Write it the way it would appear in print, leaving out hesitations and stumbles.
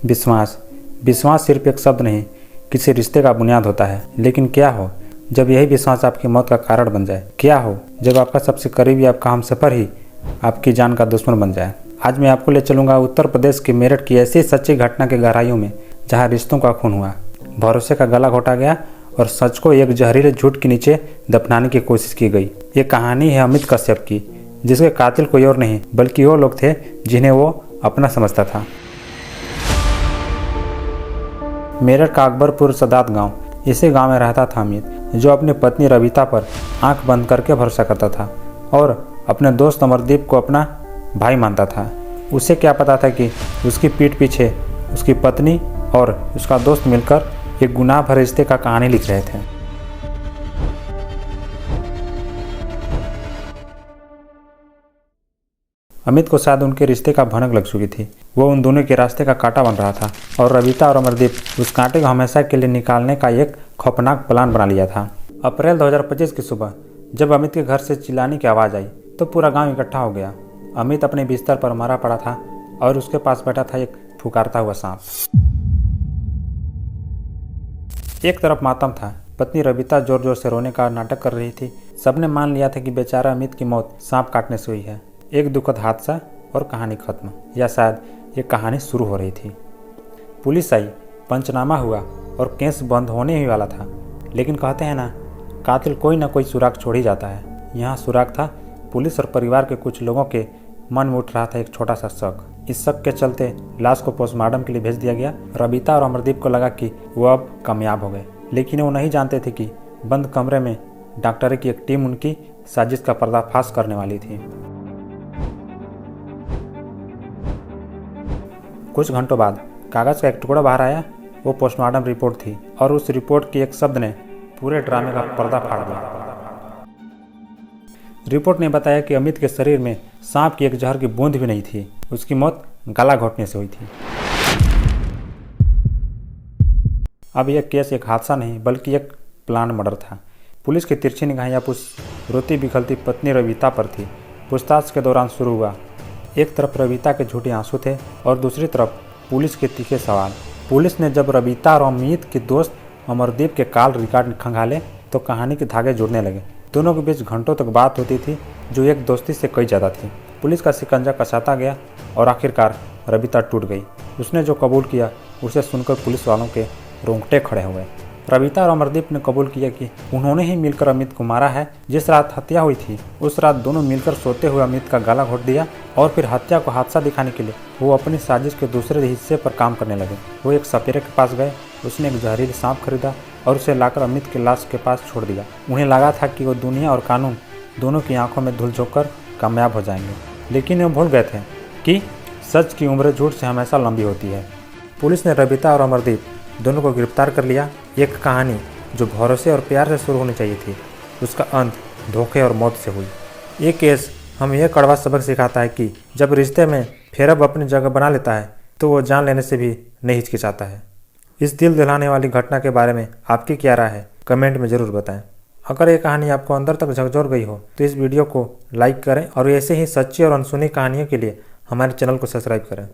विश्वास विश्वास सिर्फ एक शब्द नहीं, किसी रिश्ते का बुनियाद होता है। लेकिन क्या हो जब यही विश्वास आपकी मौत का कारण बन जाए? क्या हो जब आपका सबसे करीबी आपका हमसफर ही आपकी जान का दुश्मन बन जाए? आज मैं आपको ले चलूँगा उत्तर प्रदेश के मेरठ की ऐसी सच्ची घटना के गहराइयों में, जहाँ रिश्तों का खून हुआ, भरोसे का गला घोटा गया और सच को एक जहरीले झूठ के नीचे दफनाने की कोशिश की गई। ये कहानी है अमित कश्यप की, जिसके कातिल कोई और नहीं बल्कि वो लोग थे जिन्हें वो अपना समझता था। मेरठ का अकबरपुर सदात गांव, इसी गांव में रहता था अमित, जो अपनी पत्नी रविता पर आंख बंद करके भरोसा करता था और अपने दोस्त अमरदीप को अपना भाई मानता था। उसे क्या पता था कि उसकी पीठ पीछे उसकी पत्नी और उसका दोस्त मिलकर एक गुनाह भरे रिश्ते का कहानी लिख रहे थे। अमित को शायद उनके रिश्ते का भनक लग चुकी थी। वो उन दोनों के रास्ते का कांटा बन रहा था और रविता और अमरदीप उस कांटे को हमेशा के लिए निकालने का एक खौफनाक प्लान बना लिया था। अप्रैल 2025 की सुबह जब अमित के घर से चिल्लाने की आवाज़ आई तो पूरा गांव इकट्ठा हो गया। अमित अपने बिस्तर पर मरा पड़ा था और उसके पास बैठा था एक फुकारता हुआ सांप। एक तरफ मातम था, पत्नी रविता जोर जोर से रोने का नाटक कर रही थी। सबने मान लिया था कि बेचारा अमित की मौत सांप काटने से हुई है। एक दुखद हादसा और कहानी खत्म, या शायद ये कहानी शुरू हो रही थी। पुलिस आई, पंचनामा हुआ और केस बंद होने ही वाला था। लेकिन कहते हैं ना, कातिल कोई ना कोई सुराग छोड़ ही जाता है। यहाँ सुराग था। पुलिस और परिवार के कुछ लोगों के मन में उठ रहा था एक छोटा सा शक। इस शक के चलते लाश को पोस्टमार्टम के लिए भेज दिया गया। रविता और अमरदीप को लगा कि वो अब कामयाब हो गए, लेकिन वो नहीं जानते थे कि बंद कमरे में डॉक्टरी की एक टीम उनकी साजिश का पर्दाफाश करने वाली थी। कुछ घंटों बाद कागज का एक टुकड़ा बाहर आया। वो पोस्टमार्टम रिपोर्ट थी और उस रिपोर्ट के एक शब्द ने पूरे ड्रामे का पर्दा फाड़ दिया। रिपोर्ट ने बताया कि अमित के शरीर में सांप की एक जहर की बूंद भी नहीं थी। उसकी मौत गला घोटने से हुई थी। अब यह केस एक हादसा नहीं बल्कि एक प्लान मर्डर था। पुलिस की तिरछी निगाहें अब उस रोती बिखरती पत्नी रविता पर थी। पूछताछ के दौरान शुरू हुआ। एक तरफ रविता के झूठे आंसू थे और दूसरी तरफ पुलिस के तीखे सवाल। पुलिस ने जब रविता और अमित के दोस्त अमरदीप के कॉल रिकॉर्ड खंगाले तो कहानी के धागे जुड़ने लगे। दोनों के बीच घंटों तक बात होती थी, जो एक दोस्ती से कई ज़्यादा थी। पुलिस का शिकंजा कसाता गया और आखिरकार रविता टूट गई। उसने जो कबूल किया उसे सुनकर पुलिस वालों के रोंगटे खड़े हुए। रविता और अमरदीप ने कबूल किया कि उन्होंने ही मिलकर अमित को मारा है। जिस रात हत्या हुई थी उस रात दोनों मिलकर सोते हुए अमित का गला घोट दिया और फिर हत्या को हादसा दिखाने के लिए वो अपनी साजिश के दूसरे हिस्से पर काम करने लगे। वो एक सपेरे के पास गए, उसने एक जहरीला सांप खरीदा और उसे लाकर अमित के लाश के पास छोड़ दिया। उन्हें लगा था कि वो दुनिया और कानून दोनों की आंखों में धूल झोंककर कामयाब हो जाएंगे, लेकिन वो भूल गए थे कि सच की उम्र झूठ से हमेशा लंबी होती है। पुलिस ने रविता और अमरदीप दोनों को गिरफ्तार कर लिया। एक कहानी जो भरोसे और प्यार से शुरू होनी चाहिए थी, उसका अंत धोखे और मौत से हुई। ये केस हमें यह कड़वा सबक सिखाता है कि जब रिश्ते में फेरब अपनी जगह बना लेता है तो वो जान लेने से भी नहीं हिचकिचाता है। इस दिल दिलाने वाली घटना के बारे में आपकी क्या राय है, कमेंट में ज़रूर बताएं। अगर ये कहानी आपको अंदर तक झकझोर गई हो तो इस वीडियो को लाइक करें और ऐसे ही सच्ची और अनसुनी कहानियों के लिए हमारे चैनल को सब्सक्राइब करें।